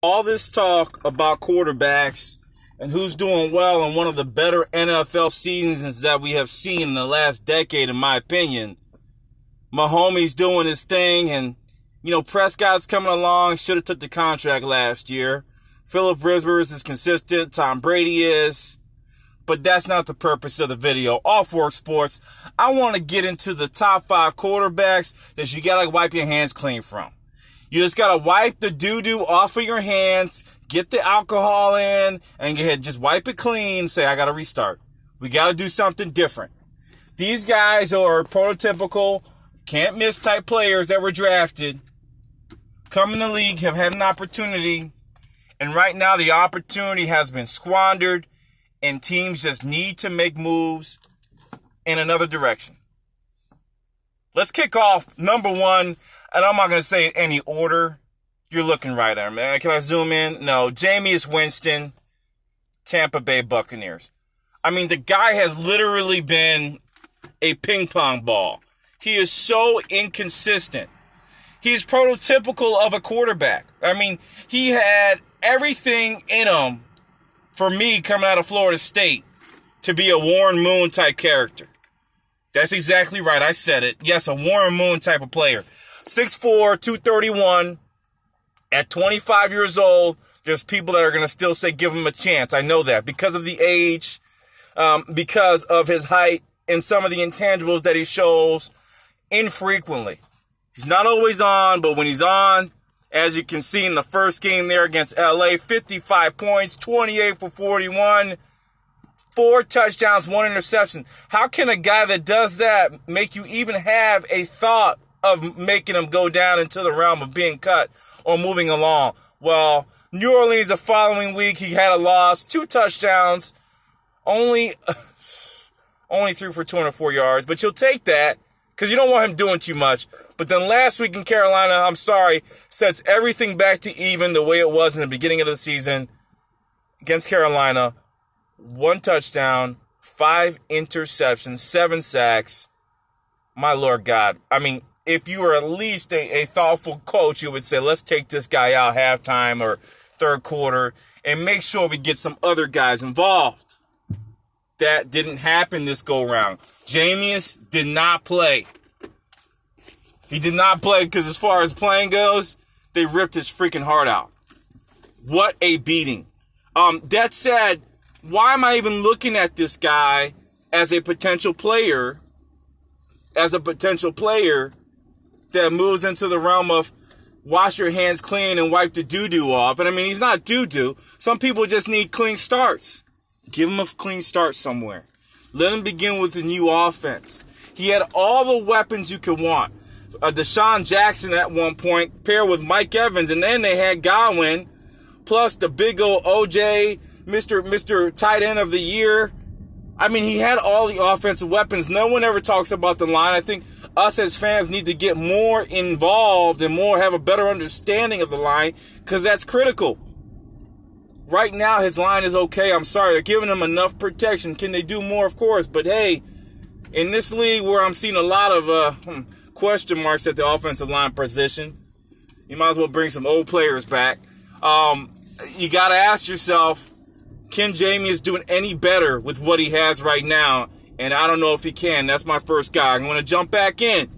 All this talk about quarterbacks and who's doing well in one of the better NFL seasons that we have seen in the last decade, in my opinion. Mahomes doing his thing, and Prescott's coming along. Should have took the contract last year. Philip Rivers is consistent. Tom Brady is. But that's not the purpose of the video. Off Work Sports, I want to get into the top 5 quarterbacks that you got to wipe your hands clean from. You just got to wipe the doo-doo off of your hands, get the alcohol in, and go ahead, just wipe it clean, say, I got to restart. We got to do something different. These guys are prototypical, can't-miss type players that were drafted, come in the league, have had an opportunity, and right now the opportunity has been squandered, and teams just need to make moves in another direction. Let's kick off number 1, and I'm not going to say in any order. You're looking right at him, man. Can I zoom in? No. Jameis Winston, Tampa Bay Buccaneers. I mean, the guy has literally been a ping pong ball. He is so inconsistent. He's prototypical of a quarterback. I mean, he had everything in him for me coming out of Florida State to be a Warren Moon type character. That's exactly right. I said it. Yes, a Warren Moon type of player. 6'4", 231. At 25 years old, there's people that are going to still say give him a chance. I know that because of the age, because of his height, and some of the intangibles that he shows infrequently. He's not always on, but when he's on, as you can see in the first game there against LA, 55 points, 28 for 41, 4 touchdowns, 1 interception. How can a guy that does that make you even have a thought of making him go down into the realm of being cut or moving along? Well, New Orleans the following week, he had a loss, 2 touchdowns, only threw for 204 yards, but you'll take that because you don't want him doing too much. But then last week in Carolina, I'm sorry, sets everything back to even the way it was in the beginning of the season against Carolina. 1 touchdown, 5 interceptions, 7 sacks. My Lord God. I mean, if you were at least a thoughtful coach, you would say, let's take this guy out halftime or third quarter and make sure we get some other guys involved. That didn't happen this go-round. Jameis did not play. He did not play because as far as playing goes, they ripped his freaking heart out. What a beating. That said, why am I even looking at this guy as a potential player? As a potential player that moves into the realm of wash your hands clean and wipe the doo-doo off. And I mean, he's not doo-doo. Some people just need clean starts. Give him a clean start somewhere. Let him begin with a new offense. He had all the weapons you could want. Deshaun Jackson at one point paired with Mike Evans, and then they had Godwin, plus the big old OJ, Mr. Tight End of the Year. I mean, he had all the offensive weapons. No one ever talks about the line. I think us as fans need to get more involved and have a better understanding of the line because that's critical. Right now, his line is okay. I'm sorry. They're giving him enough protection. Can they do more? Of course. But, hey, in this league where I'm seeing a lot of question marks at the offensive line position, you might as well bring some old players back. You got to ask yourself, can Jameis do any better with what he has right now? And I don't know if he can. That's my first guy. I'm going to jump back in.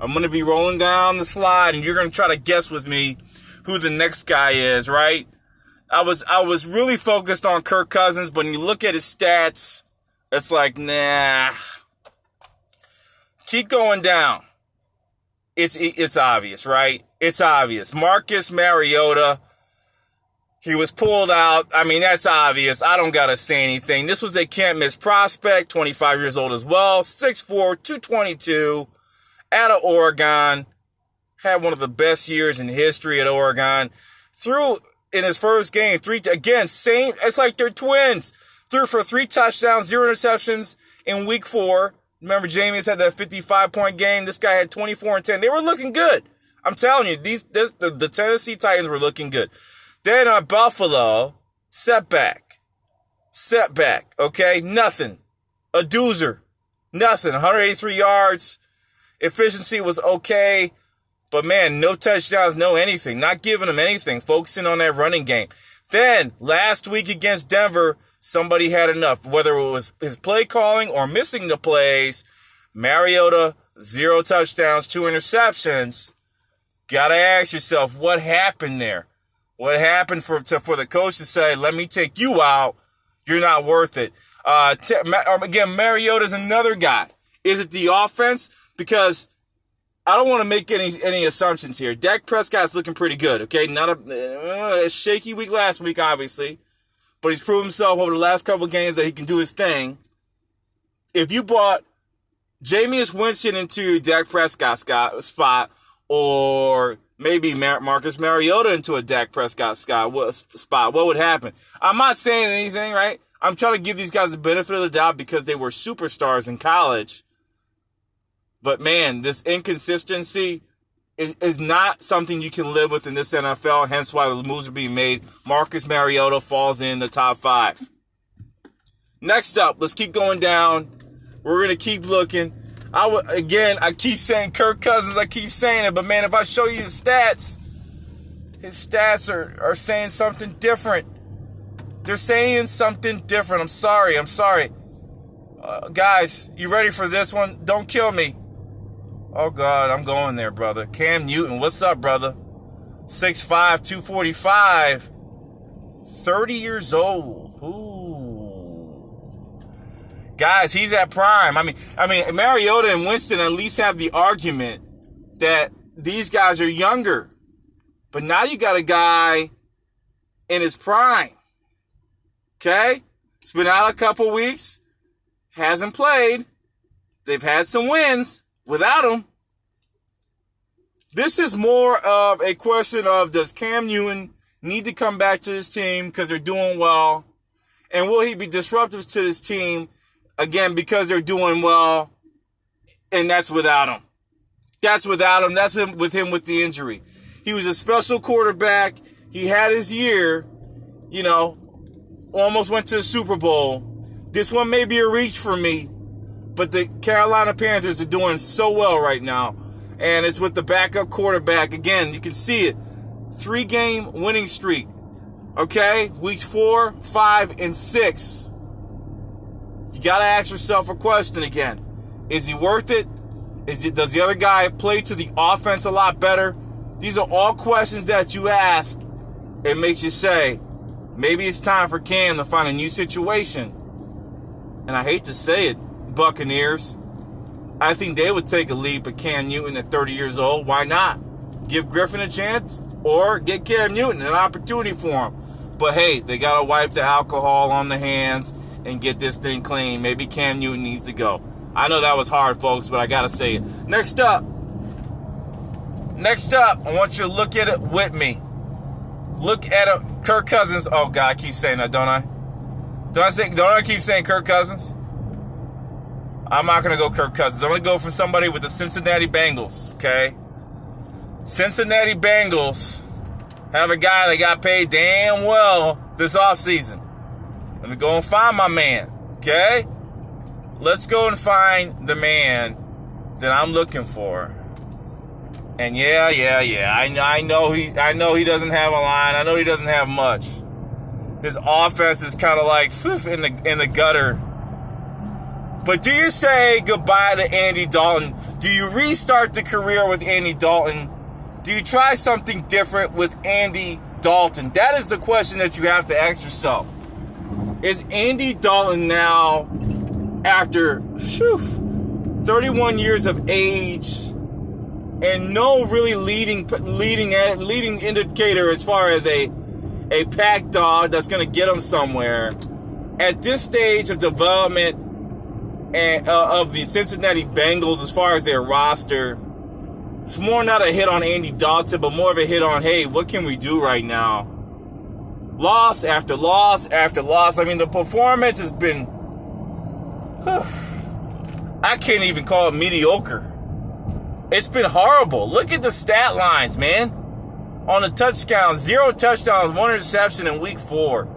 I'm going to be rolling down the slide, and you're going to try to guess with me who the next guy is, right? I was really focused on Kirk Cousins, but when you look at his stats, it's like, nah. Keep going down. It's obvious, right? It's obvious. Marcus Mariota, he was pulled out. I mean, that's obvious. I don't got to say anything. This was a can't-miss prospect, 25 years old as well, 6'4", 222, out of Oregon. Had one of the best years in history at Oregon. Threw in his first game, it's like they're twins. Threw for 3 touchdowns, 0 interceptions in week 4. Remember, Jameis had that 55-point game. This guy had 24 and 10. They were looking good. I'm telling you, the Tennessee Titans were looking good. Then Buffalo, setback, okay? Nothing. A doozer. Nothing. 183 yards. Efficiency was okay. But man, no touchdowns, no anything. Not giving them anything. Focusing on that running game. Then, last week against Denver, somebody had enough. Whether it was his play calling or missing the plays, Mariota, 0 touchdowns, 2 interceptions. Gotta ask yourself, what happened there? What happened for the coach to say, let me take you out, you're not worth it? Again, Mariota's another guy. Is it the offense? Because I don't want to make any assumptions here. Dak Prescott's looking pretty good, okay? Not a shaky week last week, obviously. But he's proven himself over the last couple of games that he can do his thing. If you brought Jameis Winston into Dak Prescott spot, or maybe Marcus Mariota into a Dak Prescott spot, what would happen? I'm not saying anything, right? I'm trying to give these guys the benefit of the doubt because they were superstars in college. But man, this inconsistency is not something you can live with in this NFL, hence why the moves are being made. Marcus Mariota falls in the top 5. Next up, let's keep going down. We're going to keep looking. I keep saying Kirk Cousins, I keep saying it, but man, if I show you his stats are saying something different. They're saying something different. I'm sorry. Guys, you ready for this one? Don't kill me. Oh, God, I'm going there, brother. Cam Newton, what's up, brother? 6'5", 245, 30 years old. Ooh. Guys, he's at prime. I mean, Mariota and Winston at least have the argument that these guys are younger. But now you got a guy in his prime. Okay? It's been out a couple weeks. Hasn't played. They've had some wins without him. This is more of a question of, does Cam Newton need to come back to this team because they're doing well? And will he be disruptive to this team, again, because they're doing well? And that's without him. That's with him with the injury. He was a special quarterback. He had his year, almost went to the Super Bowl. This one may be a reach for me. But the Carolina Panthers are doing so well right now. And it's with the backup quarterback. Again, you can see it. 3-game winning streak. Okay? Weeks 4, 5, and 6. You got to ask yourself a question again. Is he worth it? Does the other guy play to the offense a lot better? These are all questions that you ask. It makes you say, maybe it's time for Cam to find a new situation. And I hate to say it, Buccaneers, I think they would take a leap at Cam Newton at 30 years old. Why not? Give Griffin a chance or get Cam Newton an opportunity for him. But hey, they got to wipe the alcohol on the hands and get this thing clean. Maybe Cam Newton needs to go. I know that was hard, folks, but I got to say it. Next up, I want you to look at it with me. Look at it. Kirk Cousins. Oh, God, I keep saying that, don't I? Don't I keep saying Kirk Cousins? I'm not going to go Kirk Cousins. I'm going to go from somebody with the Cincinnati Bengals, okay? Cincinnati Bengals have a guy that got paid damn well this offseason. Let me go and find my man, okay? Let's go and find the man that I'm looking for. And yeah. I know he doesn't have a line. I know he doesn't have much. His offense is kind of like in the gutter. But do you say goodbye to Andy Dalton? Do you restart the career with Andy Dalton? Do you try something different with Andy Dalton? That is the question that you have to ask yourself. Is Andy Dalton now, after 31 years of age and no really leading indicator as far as a pack dog that's going to get him somewhere, at this stage of development and of the Cincinnati Bengals as far as their roster, it's more not a hit on Andy Dalton, but more of a hit on, hey, what can we do right now? Loss after loss after loss. I mean, the performance has been, I can't even call it mediocre. It's been horrible. Look at the stat lines, man. On the touchdowns, 0 touchdowns, 1 interception in week 4.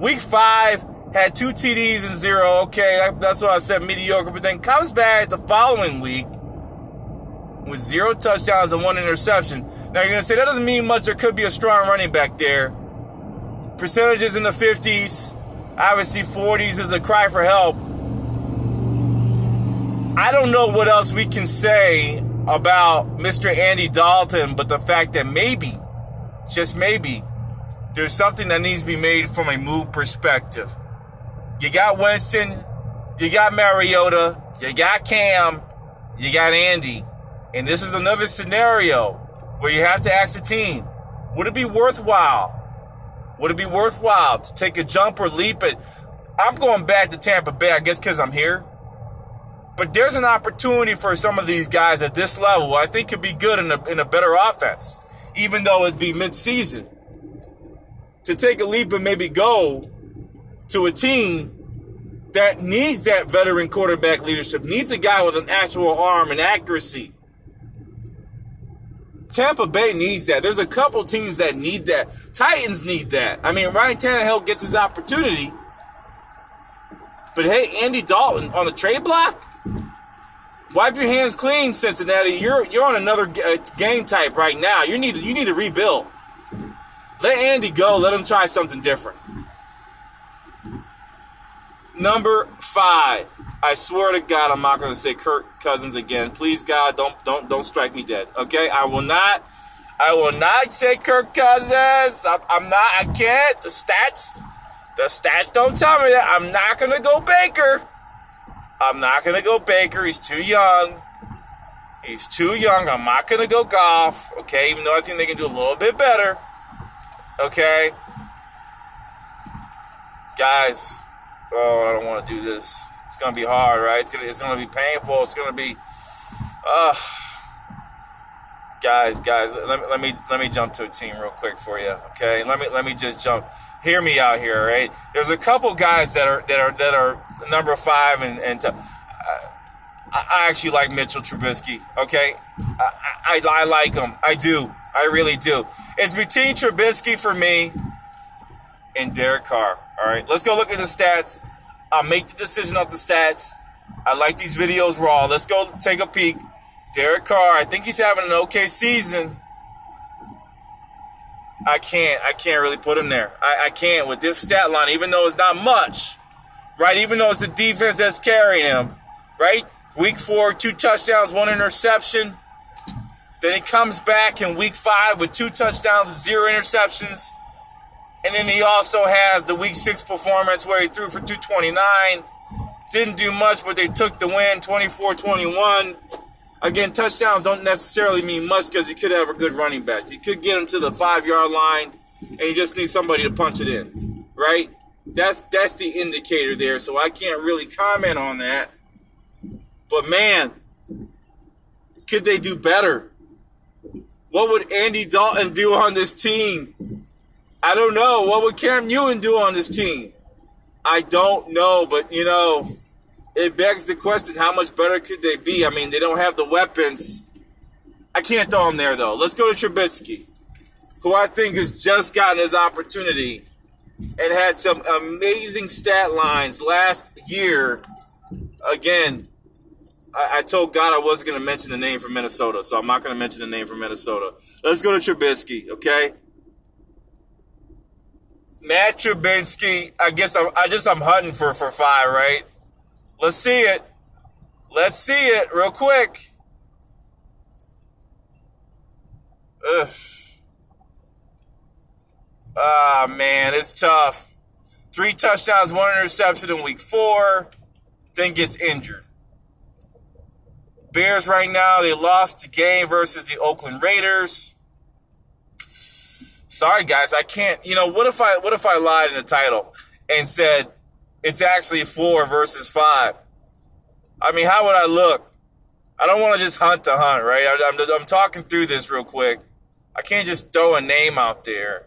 Week 5, had 2 TDs and 0. Okay, that's why I said mediocre. But then comes back the following week with 0 touchdowns and 1 interception. Now, you're going to say that doesn't mean much. There could be a strong running back there. Percentages in the 50s. Obviously, 40s is a cry for help. I don't know what else we can say about Mr. Andy Dalton, but the fact that maybe, just maybe, there's something that needs to be made from a move perspective. You got Winston, you got Mariota, you got Cam, you got Andy. And this is another scenario where you have to ask the team, would it be worthwhile? Would it be worthwhile to take a jump or leap it? I'm going back to Tampa Bay, I guess because I'm here. But there's an opportunity for some of these guys at this level I think could be good in a better offense, even though it'd be mid-season. To take a leap and maybe go to a team that needs that veteran quarterback leadership, needs a guy with an actual arm and accuracy. Tampa Bay needs that. There's a couple teams that need that. Titans need that. I mean, Ryan Tannehill gets his opportunity. But hey, Andy Dalton on the trade block? Wipe your hands clean, Cincinnati. You're on another game type right now. You need to rebuild. Let Andy go. Let him try something different. Number 5. I swear to God, I'm not going to say Kirk Cousins again. Please, God, don't strike me dead. Okay, I will not say Kirk Cousins. I'm not. I can't. The stats don't tell me that. I'm not going to go Baker. He's too young. I'm not going to go Goff. Okay, even though I think they can do a little bit better. Okay, guys. Oh, I don't want to do this. It's gonna be hard, right? It's gonna be painful. It's gonna be, guys. Let me jump to a team real quick for you, okay? Let me just jump. Hear me out here, right? There's a couple guys that are number 5 and I actually like Mitchell Trubisky, okay? I like him. I do. I really do. It's between Trubisky for me and Derek Carr. All right, let's go look at the stats. I'll make the decision off the stats. I like these videos raw. Let's go take a peek. Derek Carr, I think he's having an okay season. I can't really put him there. I can't with this stat line, even though it's not much, right? Even though it's the defense that's carrying him, right? Week 4, 2 touchdowns, 1 interception. Then he comes back in week 5 with 2 touchdowns and 0 interceptions. And then he also has the week 6 performance where he threw for 229. Didn't do much, but they took the win 24-21. Again, touchdowns don't necessarily mean much because you could have a good running back. You could get him to the 5-yard line, and you just need somebody to punch it in, right? That's the indicator there, so I can't really comment on that. But, man, could they do better? What would Andy Dalton do on this team? I don't know. What would Cam Newton do on this team? I don't know, but, it begs the question, how much better could they be? I mean, they don't have the weapons. I can't throw him there, though. Let's go to Trubisky, who I think has just gotten his opportunity and had some amazing stat lines last year. Again, I told God I wasn't going to mention the name from Minnesota, so I'm not going to mention the name from Minnesota. Let's go to Trubisky, okay? Matt Trubisky, I'm hunting for 5, right? Let's see it. Let's see it real quick. Ugh. Ah, man, it's tough. 3 touchdowns, 1 interception in week 4, then gets injured. Bears right now, they lost the game versus the Oakland Raiders. Sorry, guys, I can't. What if I lied in the title and said it's actually 4 versus 5? I mean, how would I look? I don't want to just hunt the hunt, right? I'm talking through this real quick. I can't just throw a name out there.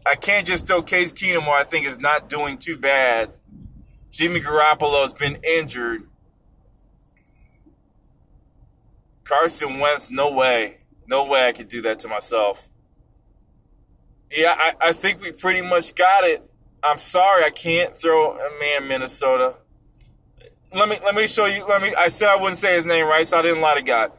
I can't just throw Case Keenum, who I think is not doing too bad. Jimmy Garoppolo's been injured. Carson Wentz, no way. No way I could do that to myself. Yeah, I think we pretty much got it. I'm sorry, I can't throw Minnesota. Let me show you. I said I wouldn't say his name, right? So I didn't lie to God.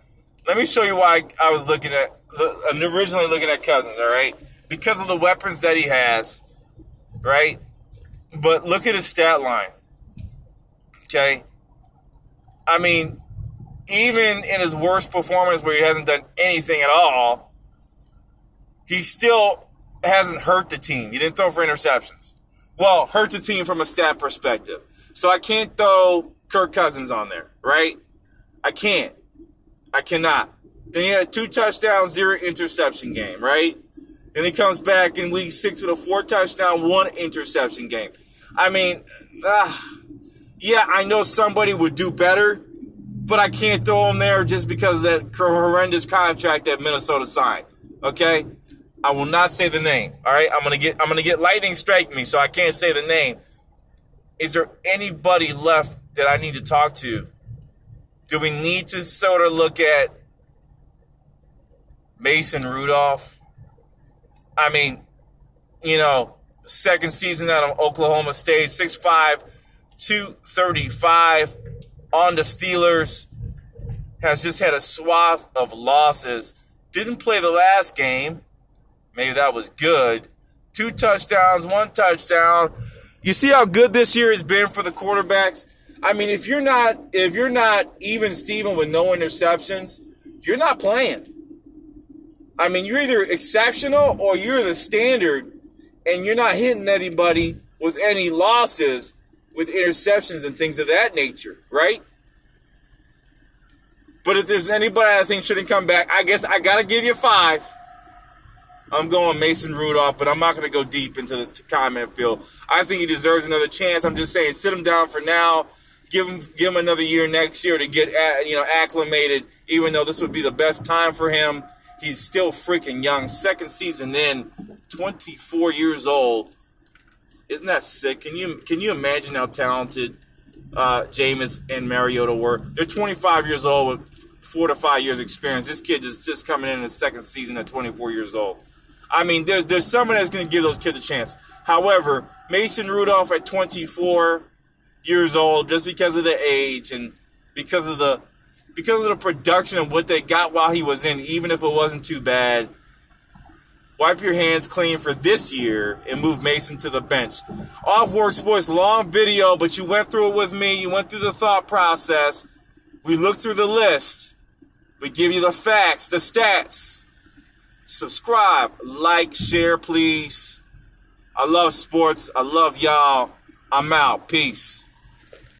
let me show you why I was originally looking at Cousins, all right? Because of the weapons that he has, right? But look at his stat line, okay? I mean, even in his worst performance where he hasn't done anything at all, he still hasn't hurt the team. He didn't throw for interceptions. Well, hurt the team from a stat perspective. So I can't throw Kirk Cousins on there, right? I can't. I cannot. Then he had a 2 touchdown, 0 interception game, right? Then he comes back in week 6 with a 4 touchdown, 1 interception game. I mean, yeah, I know somebody would do better, but I can't throw him there just because of that horrendous contract that Minnesota signed. Okay? I will not say the name. All right? I'm gonna get lightning strike me, so I can't say the name. Is there anybody left that I need to talk to? Do we need to sort of look at Mason Rudolph? I mean, you know, second season out of Oklahoma State, 6'5", 235 on the Steelers. Has just had a swath of losses. Didn't play the last game. Maybe that was good. 2 touchdowns, 1 touchdown. You see how good this year has been for the quarterbacks? I mean, if you're not even Steven with no interceptions, you're not playing. I mean, you're either exceptional or you're the standard, and you're not hitting anybody with any losses with interceptions and things of that nature, right? But if there's anybody I think shouldn't come back, I guess I got to give you 5. I'm going Mason Rudolph, but I'm not going to go deep into this comment field. I think he deserves another chance. I'm just saying, sit him down for now. Give him another year next year to get acclimated, even though this would be the best time for him. He's still freaking young. Second season in, 24 years old. Isn't that sick? Can you imagine how talented Jameis and Mariota were? They're 25 years old with 4 to 5 years experience. This kid is just coming in his second season at 24 years old. I mean, there's someone that's going to give those kids a chance. However, Mason Rudolph at 24 years old, just because of the age and because of the production of what they got while he was in, even if it wasn't too bad, wipe your hands clean for this year and move Mason to the bench. Off Work Sports, long video, but you went through it with me. You went through the thought process. We looked through the list. We give you the facts, the stats. Subscribe, like, share, please. I love sports. I love y'all. I'm out. Peace.